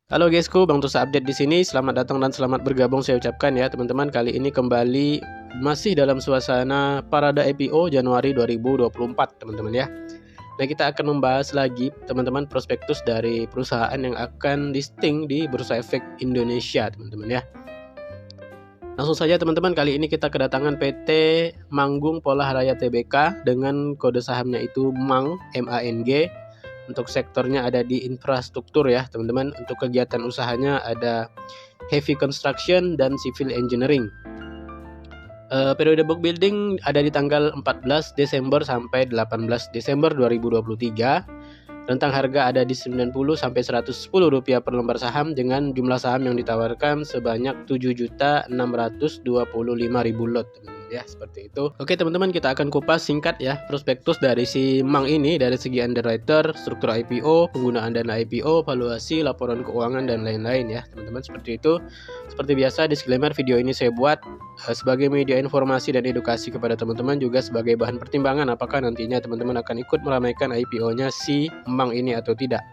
Halo guysku, Bang Tusa update di sini. Selamat datang dan selamat bergabung saya ucapkan ya teman-teman. Kali ini kembali masih dalam suasana parade IPO Januari 2024 teman-teman ya. Nah, kita akan membahas lagi teman-teman prospektus dari perusahaan yang akan listing di Bursa Efek Indonesia teman-teman ya. Langsung saja teman-teman, kali ini kita kedatangan PT Manggung Polah Raya Tbk dengan kode sahamnya itu MANG, MANG. Untuk sektornya ada di infrastruktur ya teman-teman. Untuk kegiatan usahanya ada heavy construction dan civil engineering. Periode book building ada di tanggal 14 Desember sampai 18 Desember 2023. Rentang harga ada di 90 sampai 110 rupiah per lembar saham dengan jumlah saham yang ditawarkan sebanyak 7.625.000 lot ya, seperti itu. Oke teman-teman, kita akan kupas singkat ya prospektus dari si Mang ini dari segi underwriter, struktur IPO, penggunaan dana IPO, valuasi, laporan keuangan dan lain-lain ya teman-teman, seperti itu. Seperti biasa, disclaimer video ini saya buat sebagai media informasi dan edukasi kepada teman-teman, juga sebagai bahan pertimbangan apakah nantinya teman-teman akan ikut meramaikan IPO-nya si Mang ini atau tidak.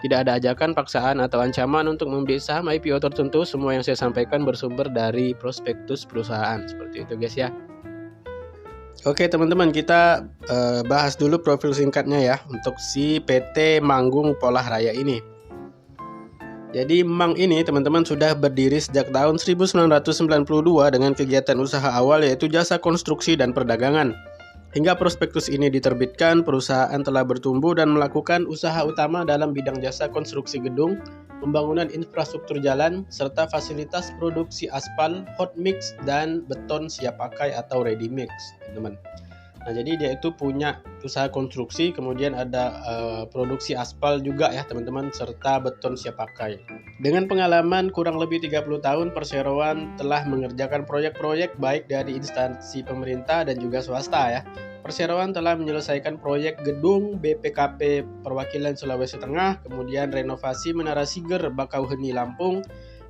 Tidak ada ajakan, paksaan, atau ancaman untuk membeli saham IPO tertentu. Semua yang saya sampaikan bersumber dari prospektus perusahaan. Seperti itu guys ya. Oke teman-teman, kita bahas dulu profil singkatnya ya untuk si PT Manggung Polah Raya ini. Jadi Mang ini teman-teman sudah berdiri sejak tahun 1992 dengan kegiatan usaha awal yaitu jasa konstruksi dan perdagangan. Hingga prospektus ini diterbitkan, perusahaan telah bertumbuh dan melakukan usaha utama dalam bidang jasa konstruksi gedung, pembangunan infrastruktur jalan, serta fasilitas produksi aspal, hot mix, dan beton siap pakai atau ready mix, teman-teman. Nah, jadi dia itu punya usaha konstruksi, kemudian ada produksi aspal juga ya teman-teman, serta beton siap pakai. Dengan pengalaman kurang lebih 30 tahun, perseroan telah mengerjakan proyek-proyek baik dari instansi pemerintah dan juga swasta ya. Perseroan telah menyelesaikan proyek gedung BPKP Perwakilan Sulawesi Tengah, kemudian renovasi Menara Siger Bakauheni Lampung,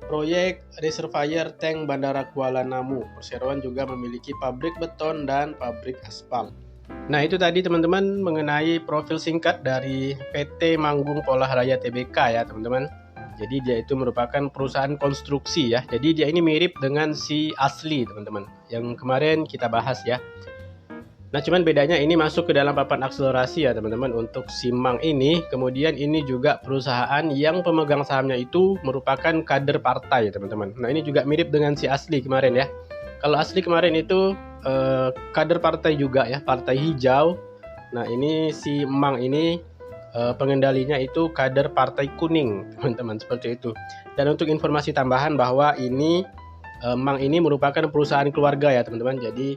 proyek reservoir tank Bandara Kuala Namu. Perseroan juga memiliki pabrik beton dan pabrik aspal. Nah, itu tadi teman-teman mengenai profil singkat dari PT Manggung Polah Raya Tbk ya teman-teman. Jadi dia itu merupakan perusahaan konstruksi ya. Jadi dia ini mirip dengan si asli teman-teman yang kemarin kita bahas ya. Nah, cuman bedanya ini masuk ke dalam papan akselerasi ya teman-teman untuk si Mang ini. Kemudian ini juga perusahaan yang pemegang sahamnya itu merupakan kader partai teman-teman. Nah, ini juga mirip dengan si asli kemarin ya. Kalau asli kemarin itu kader partai juga ya, partai hijau. Nah, ini si Mang ini pengendalinya itu kader partai kuning teman-teman, seperti itu. Dan untuk informasi tambahan bahwa ini Mang ini merupakan perusahaan keluarga ya teman-teman. Jadi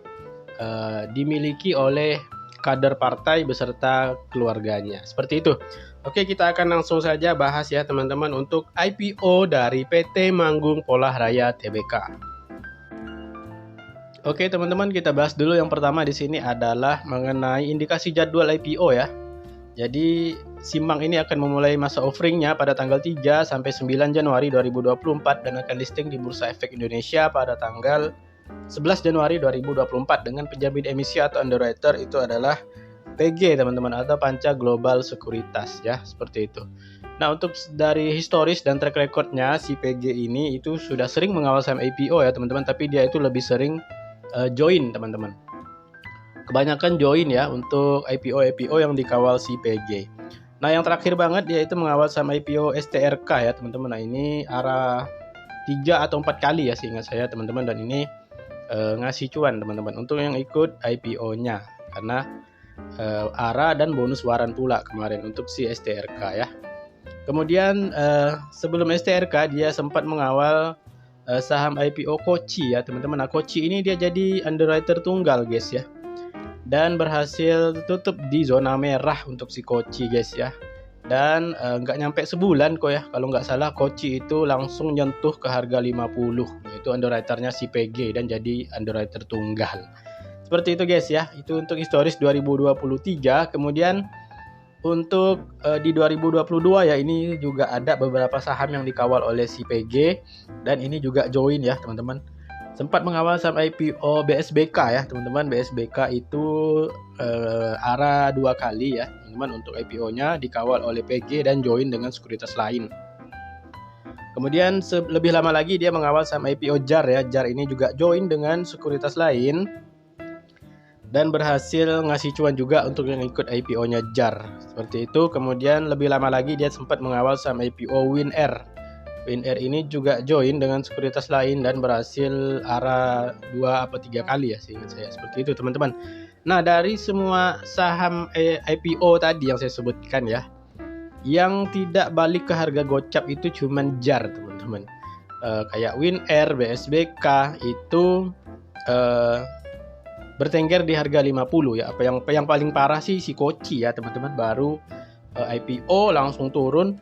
dimiliki oleh kader partai beserta keluarganya, seperti itu. Oke, kita akan langsung saja bahas ya teman-teman untuk IPO dari PT Manggung Polah Raya Tbk. Oke teman-teman, kita bahas dulu yang pertama di sini adalah mengenai indikasi jadwal IPO ya. Jadi si Mang ini akan memulai masa offeringnya pada tanggal 3 sampai 9 Januari 2024 dan akan listing di Bursa Efek Indonesia pada tanggal 11 Januari 2024 dengan penjamin emisi atau underwriter itu adalah PG teman-teman, atau Panca Global Sekuritas ya, seperti itu. Nah, untuk dari historis dan track recordnya si PG ini itu sudah sering mengawal saham IPO ya teman-teman, tapi dia itu lebih sering join teman-teman. Kebanyakan join ya untuk IPO yang dikawal si PG. Nah, yang terakhir banget dia itu mengawal saham IPO STRK ya teman-teman. Nah, ini arah 3 atau 4 kali ya seingat saya teman-teman, dan ini ngasih cuan teman-teman untuk yang ikut IPO-nya karena ARA dan bonus waran pula kemarin untuk si STRK ya. Kemudian sebelum STRK dia sempat mengawal saham IPO Koci ya teman-teman. Nah, Koci ini dia jadi underwriter tunggal guys ya, dan berhasil tutup di zona merah untuk si Koci guys ya. Dan nggak nyampe sebulan kok ya, kalau nggak salah Koci itu langsung nyentuh ke harga 50, yaitu underwriternya si PG dan jadi underwriter tunggal. Seperti itu guys ya, itu untuk historis 2023. Kemudian untuk di 2022 ya, ini juga ada beberapa saham yang dikawal oleh si PG dan ini juga join ya teman-teman. Sempat mengawal saham IPO BSBK ya teman-teman. BSBK itu ARA 2 kali ya teman-teman untuk IPO-nya, dikawal oleh PG dan join dengan sekuritas lain. Kemudian lebih lama lagi dia mengawal saham IPO JAR ya. JAR ini juga join dengan sekuritas lain dan berhasil ngasih cuan juga untuk yang ikut IPO-nya JAR. Seperti itu. Kemudian lebih lama lagi dia sempat mengawal saham IPO WinAir. WinAir ini juga join dengan sekuritas lain dan berhasil arah 2 atau 3 kali ya seingat saya. Seperti itu teman-teman. Nah, dari semua saham IPO tadi yang saya sebutkan ya, yang tidak balik ke harga gocap itu cuman JAR teman-teman. Kayak WinAir, BSBK itu bertengger di harga 50 ya. Apa yang paling parah sih si Koci ya teman-teman, baru IPO langsung turun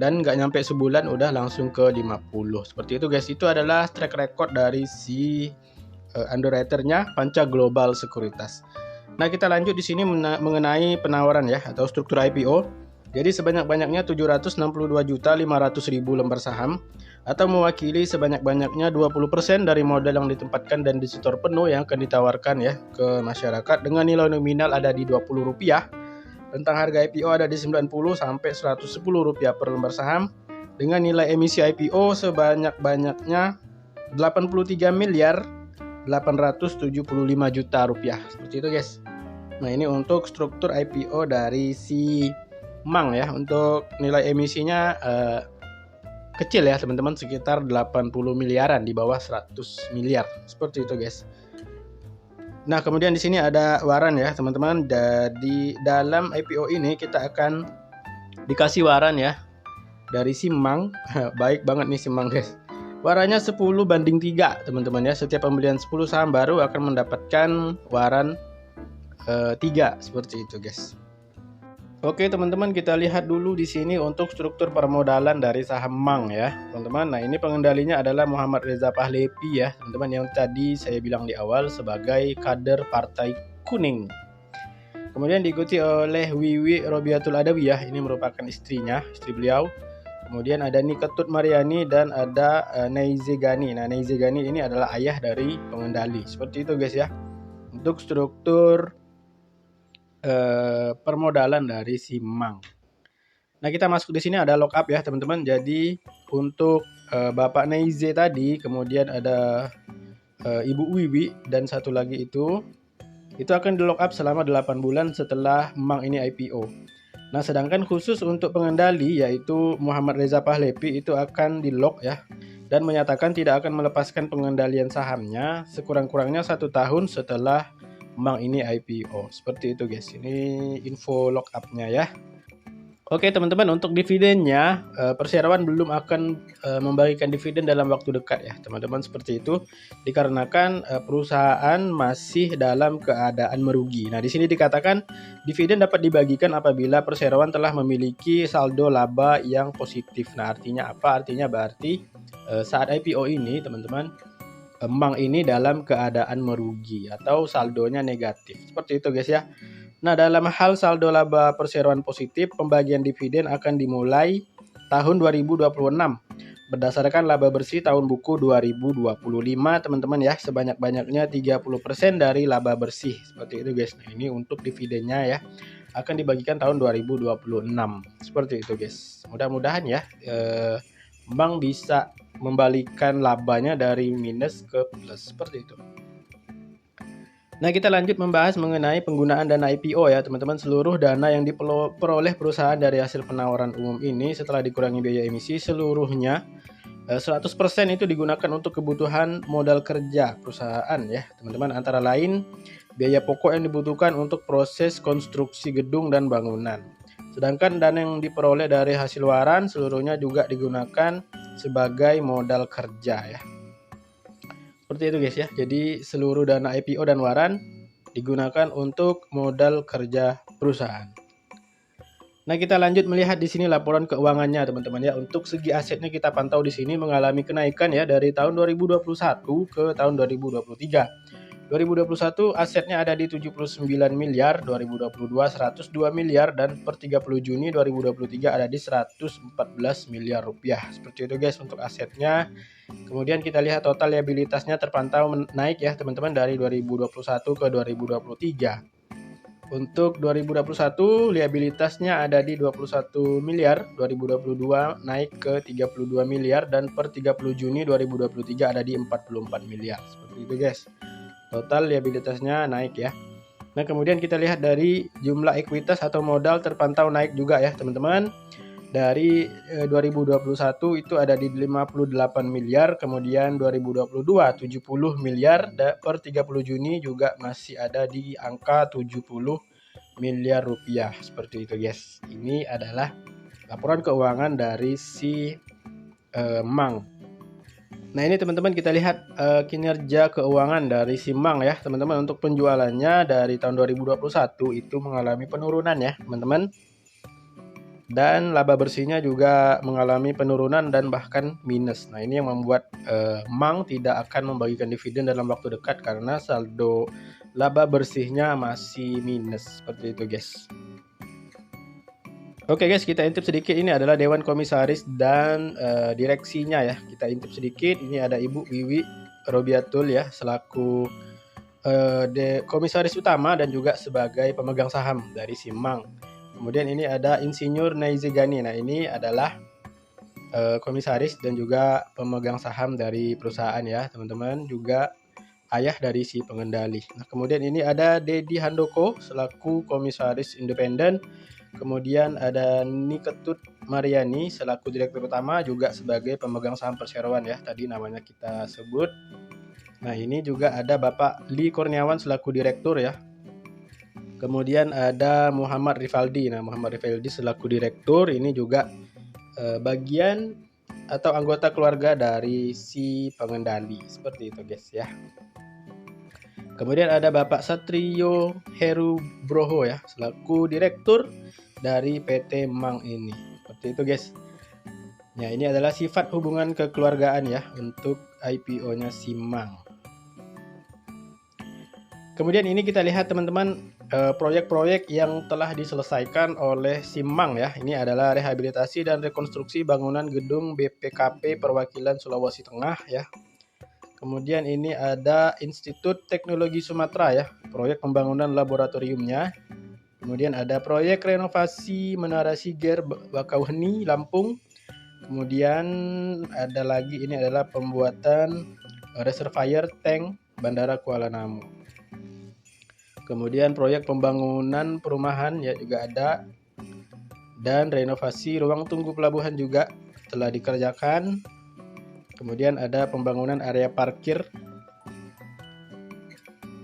dan nggak nyampe sebulan udah langsung ke 50. Seperti itu guys. Itu adalah track record dari si underwriternya Panca Global Sekuritas. Nah, kita lanjut di sini mengenai penawaran ya atau struktur IPO. Jadi sebanyak-banyaknya 762.500.000 lembar saham atau mewakili sebanyak-banyaknya 20% dari modal yang ditempatkan dan disetor penuh yang akan ditawarkan ya ke masyarakat dengan nilai nominal ada di Rp20. Tentang harga IPO ada di Rp90 sampai Rp110 per lembar saham dengan nilai emisi IPO sebanyak-banyaknya Rp83.875.000.000. Seperti itu guys. Nah, ini untuk struktur IPO dari si Mang ya. Untuk nilai emisinya kecil ya teman-teman, sekitar 80 miliaran, di bawah 100 miliar. Seperti itu guys. Nah, kemudian di sini ada waran ya teman-teman. Di dalam IPO ini kita akan dikasih waran ya dari si Mang. Baik banget nih si Mang guys. Warannya 10:3 teman-teman ya. Setiap pembelian 10 saham baru akan mendapatkan waran 3 seperti itu guys. Oke teman-teman, kita lihat dulu di sini untuk struktur permodalan dari saham Mang ya teman-teman. Nah, ini pengendalinya adalah Muhammad Reza Pahlevi ya teman-teman, yang tadi saya bilang di awal sebagai kader Partai Kuning. Kemudian diikuti oleh Wiwi Robiatul Adawiyah, ini merupakan istri beliau. Kemudian ada Niketut Mariani dan ada Neize Gani. Nah, Neize Gani ini adalah ayah dari pengendali. Seperti itu guys ya. Untuk struktur permodalan dari si Mang. Nah, kita masuk di sini ada lockup ya teman-teman. Jadi untuk Bapak Neize tadi, kemudian ada Ibu Wiwi dan satu lagi itu akan di lockup selama 8 bulan setelah Mang ini IPO. Nah, sedangkan khusus untuk pengendali yaitu Muhammad Reza Pahlevi itu akan di lock ya, dan menyatakan tidak akan melepaskan pengendalian sahamnya sekurang-kurangnya 1 tahun setelah Mang ini IPO. Seperti itu guys. Ini info lock-up-nya ya. Oke teman-teman, untuk dividennya perseroan belum akan membagikan dividen dalam waktu dekat ya teman-teman. Seperti itu dikarenakan perusahaan masih dalam keadaan merugi. Nah, di sini dikatakan dividen dapat dibagikan apabila perseroan telah memiliki saldo laba yang positif. Nah, artinya apa? Artinya berarti saat IPO ini teman-teman, Mang ini dalam keadaan merugi atau saldonya negatif. Seperti itu guys ya. Nah, dalam hal saldo laba perseroan positif, pembagian dividen akan dimulai tahun 2026 berdasarkan laba bersih tahun buku 2025 teman-teman ya, sebanyak-banyaknya 30% dari laba bersih. Seperti itu guys. Nah, ini untuk dividennya ya, akan dibagikan tahun 2026. Seperti itu guys. Mudah-mudahan ya Mang bisa membalikan labanya dari minus ke plus. Seperti itu. Nah, kita lanjut membahas mengenai penggunaan dana IPO ya teman-teman. Seluruh dana yang diperoleh perusahaan dari hasil penawaran umum ini setelah dikurangi biaya emisi, seluruhnya 100% itu digunakan untuk kebutuhan modal kerja perusahaan ya teman-teman. Antara lain biaya pokok yang dibutuhkan untuk proses konstruksi gedung dan bangunan. Sedangkan dana yang diperoleh dari hasil waran seluruhnya juga digunakan sebagai modal kerja ya. Seperti itu guys ya. Jadi seluruh dana IPO dan waran digunakan untuk modal kerja perusahaan. Nah, kita lanjut melihat di sini laporan keuangannya teman-teman ya. Untuk segi asetnya kita pantau di sini mengalami kenaikan ya dari tahun 2021 ke tahun 2023. 2021 asetnya ada di 79 miliar, 2022 102 miliar, dan per 30 Juni 2023 ada di 114 miliar rupiah. Seperti itu guys untuk asetnya. Kemudian kita lihat total liabilitasnya terpantau naik ya teman-teman dari 2021 ke 2023. Untuk 2021 liabilitasnya ada di 21 miliar, 2022 naik ke 32 miliar, dan per 30 Juni 2023 ada di 44 miliar. Seperti itu guys. Total liabilitasnya naik ya. Nah, kemudian kita lihat dari jumlah ekuitas atau modal terpantau naik juga ya, teman-teman. Dari 2021 itu ada di 58 miliar, kemudian 2022 70 miliar, per 30 Juni juga masih ada di angka 70 miliar rupiah. Seperti itu guys. Ini adalah laporan keuangan dari si Mang. Nah, ini teman-teman kita lihat kinerja keuangan dari si Mang ya, teman-teman. Untuk penjualannya dari tahun 2021 itu mengalami penurunan ya, teman-teman. Dan laba bersihnya juga mengalami penurunan dan bahkan minus. Nah, ini yang membuat Mang tidak akan membagikan dividen dalam waktu dekat karena saldo laba bersihnya masih minus. Seperti itu guys. Oke guys, kita intip sedikit. Ini adalah Dewan Komisaris dan direksinya ya. Kita intip sedikit. Ini ada Ibu Wiwi Robiatul ya, selaku komisaris utama dan juga sebagai pemegang saham dari si Mang. Kemudian ini ada Insinyur Naizegani. Nah, ini adalah komisaris dan juga pemegang saham dari perusahaan ya, teman-teman. Juga ayah dari si pengendali. Nah, kemudian ini ada Dedi Handoko selaku komisaris independen. Kemudian ada Niketut Mariani selaku direktur utama juga sebagai pemegang saham perseroan ya, tadi namanya kita sebut. Nah, ini juga ada Bapak Lee Kurniawan selaku direktur ya. Kemudian ada Muhammad Rivaldi. Nah, Muhammad Rivaldi selaku direktur, ini juga bagian atau anggota keluarga dari si pengendali. Seperti itu guys ya. Kemudian ada Bapak Satrio Heru Broho ya, selaku direktur dari PT Mang ini. Seperti itu guys. Nah, ini adalah sifat hubungan kekeluargaan ya untuk IPO-nya si Mang. Kemudian ini kita lihat teman-teman proyek-proyek yang telah diselesaikan oleh si Mang ya. Ini adalah rehabilitasi dan rekonstruksi bangunan gedung BPKP Perwakilan Sulawesi Tengah ya. Kemudian ini ada Institut Teknologi Sumatera ya, proyek pembangunan laboratoriumnya. Kemudian ada proyek renovasi Menara Siger Bakauheni Lampung. Kemudian ada lagi, ini adalah pembuatan reservoir tank Bandara Kuala Namu. Kemudian proyek pembangunan perumahan ya juga ada, dan renovasi ruang tunggu pelabuhan juga telah dikerjakan. Kemudian ada pembangunan area parkir.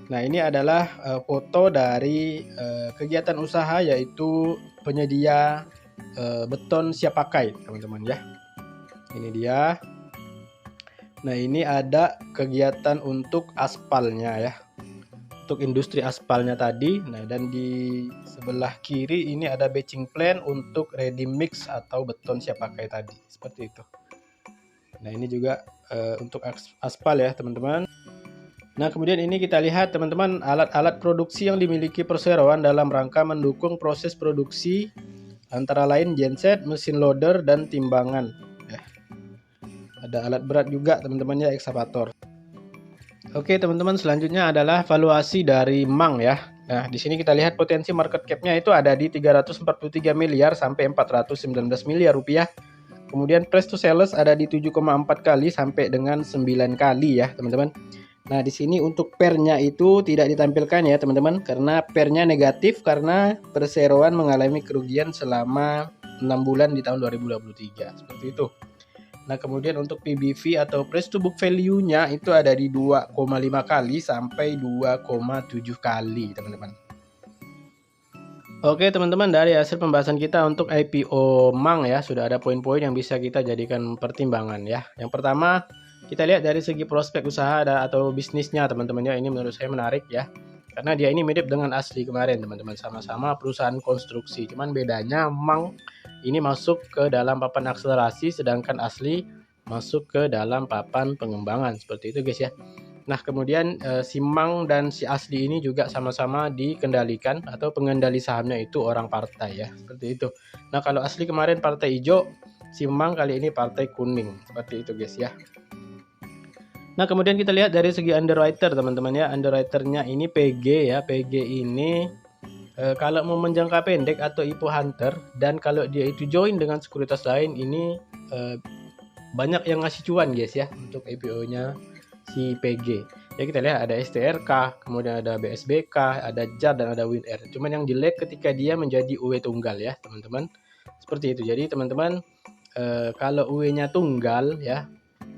Nah, ini adalah foto dari kegiatan usaha, yaitu penyedia beton siap pakai teman-teman ya. Ini dia. Nah, ini ada kegiatan untuk aspalnya ya, untuk industri aspalnya tadi. Nah, dan di sebelah kiri ini ada batching plan untuk ready mix atau beton siap pakai tadi, seperti itu. Nah, ini juga untuk aspal ya teman-teman. Nah, kemudian ini kita lihat teman-teman alat-alat produksi yang dimiliki perseroan dalam rangka mendukung proses produksi, antara lain genset, mesin loader, dan timbangan ya. Ada alat berat juga teman-teman ya, ekskavator. Oke teman-teman, selanjutnya adalah valuasi dari Mang ya. Nah, di sini kita lihat potensi market cap-nya itu ada di 343 miliar sampai 419 miliar rupiah. Kemudian price to sales ada di 7,4 kali sampai dengan 9 kali ya, teman-teman. Nah, di sini untuk pernya itu tidak ditampilkan ya, teman-teman, karena pernya negatif karena perseroan mengalami kerugian selama 6 bulan di tahun 2023. Seperti itu. Nah, kemudian untuk PBV atau price to book value-nya itu ada di 2,5 kali sampai 2,7 kali, teman-teman. Oke, teman-teman, dari hasil pembahasan kita untuk IPO Mang ya, sudah ada poin-poin yang bisa kita jadikan pertimbangan ya. Yang pertama, kita lihat dari segi prospek usaha atau bisnisnya, teman-teman ya. Ini menurut saya menarik ya. Karena dia ini mirip dengan Asli kemarin, teman-teman. Sama-sama perusahaan konstruksi. Cuman bedanya Mang ini masuk ke dalam papan akselerasi, sedangkan Asli masuk ke dalam papan pengembangan. Seperti itu guys ya. Nah, kemudian si Mang dan si Asli ini juga sama-sama dikendalikan atau pengendali sahamnya itu orang partai ya. Seperti itu. Nah, kalau Asli kemarin partai hijau, si Mang kali ini partai kuning. Seperti itu guys ya. Nah, kemudian kita lihat dari segi underwriter teman-teman ya. Underwriternya ini PG ya. PG ini Kalau mau menjangka pendek atau IPO hunter, dan kalau dia itu join dengan sekuritas lain, ini banyak yang ngasih cuan guys ya untuk IPO-nya si PG. Ya kita lihat ada STRK, kemudian ada BSBK, ada JAR dan ada WinR. Cuman yang jelek ketika dia menjadi UW tunggal ya teman-teman. Seperti itu. Jadi teman-teman kalau UW-nya tunggal ya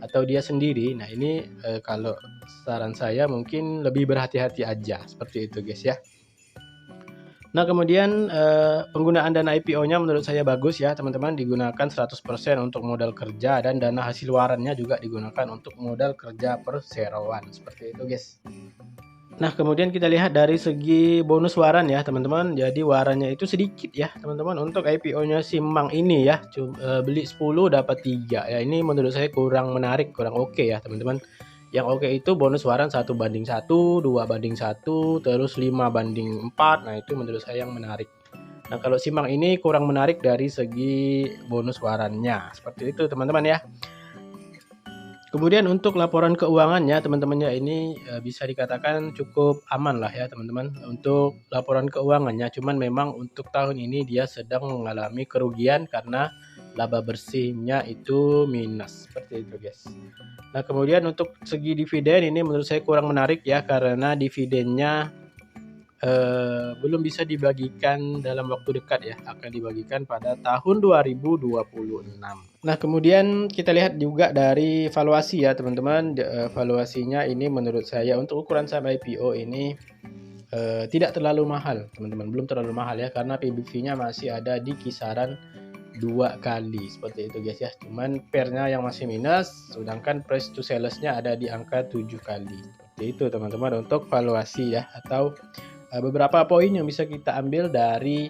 atau dia sendiri, nah ini kalau saran saya mungkin lebih berhati-hati aja seperti itu guys ya. Nah kemudian penggunaan dana IPO-nya menurut saya bagus ya teman-teman, digunakan 100% untuk modal kerja, dan dana hasil warannya juga digunakan untuk modal kerja perseroan seperti itu guys. Nah kemudian kita lihat dari segi bonus waran ya teman-teman. Jadi warannya itu sedikit ya teman-teman untuk IPO-nya Simang ini ya. Beli 10 dapat 3 ya, ini menurut saya kurang menarik, kurang oke ya teman-teman. Yang oke itu bonus waran 1:1, 2:1, terus 5:4. Nah itu menurut saya yang menarik. Nah kalau Simang ini kurang menarik dari segi bonus warannya seperti itu teman-teman ya. Kemudian untuk laporan keuangannya teman-temannya ini bisa dikatakan cukup aman lah ya teman-teman untuk laporan keuangannya. Cuman memang untuk tahun ini dia sedang mengalami kerugian karena laba bersihnya itu minus seperti itu guys. Nah kemudian untuk segi dividen ini menurut saya kurang menarik ya, karena dividennya belum bisa dibagikan dalam waktu dekat ya, akan dibagikan pada tahun 2026. Nah kemudian kita lihat juga dari valuasi ya teman-teman. Valuasinya ini menurut saya untuk ukuran saham IPO ini tidak terlalu mahal teman-teman, belum terlalu mahal ya, karena PBV-nya masih ada di kisaran 2 kali seperti itu guys ya. Cuman pairnya yang masih minus, sedangkan price to sales-nya ada di angka 7 kali. Seperti itu teman-teman untuk valuasi ya, atau beberapa poin yang bisa kita ambil dari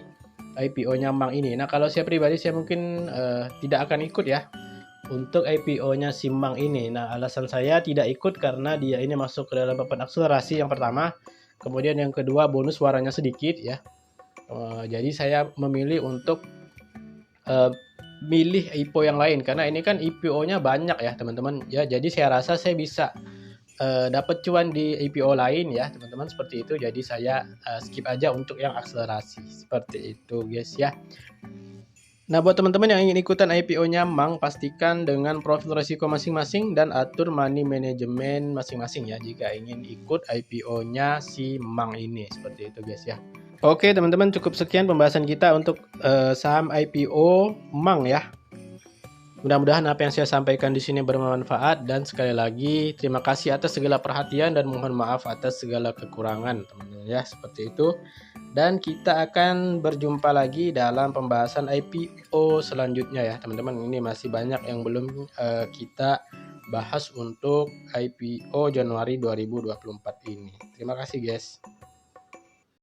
IPO-nya Mang ini. Nah kalau saya pribadi saya mungkin tidak akan ikut ya untuk IPO-nya Simang ini. Nah alasan saya tidak ikut karena dia ini masuk ke dalam papan akselerasi yang pertama, kemudian yang kedua bonus warnanya sedikit ya. Jadi saya memilih untuk milih IPO yang lain, karena ini kan IPO-nya banyak ya teman-teman ya. Jadi saya rasa saya bisa dapat cuan di IPO lain ya teman-teman seperti itu. Jadi saya skip aja untuk yang akselerasi seperti itu guys ya. Nah buat teman-teman yang ingin ikutan IPO-nya Mang, pastikan dengan profil risiko masing-masing dan atur money management masing-masing ya jika ingin ikut IPO-nya si Mang ini seperti itu guys ya. Oke teman-teman, cukup sekian pembahasan kita untuk saham IPO Mang ya. Mudah-mudahan apa yang saya sampaikan di sini bermanfaat, dan sekali lagi terima kasih atas segala perhatian dan mohon maaf atas segala kekurangan teman-teman ya, seperti itu. Dan kita akan berjumpa lagi dalam pembahasan IPO selanjutnya ya teman-teman. Ini masih banyak yang belum kita bahas untuk IPO Januari 2024 ini. Terima kasih guys.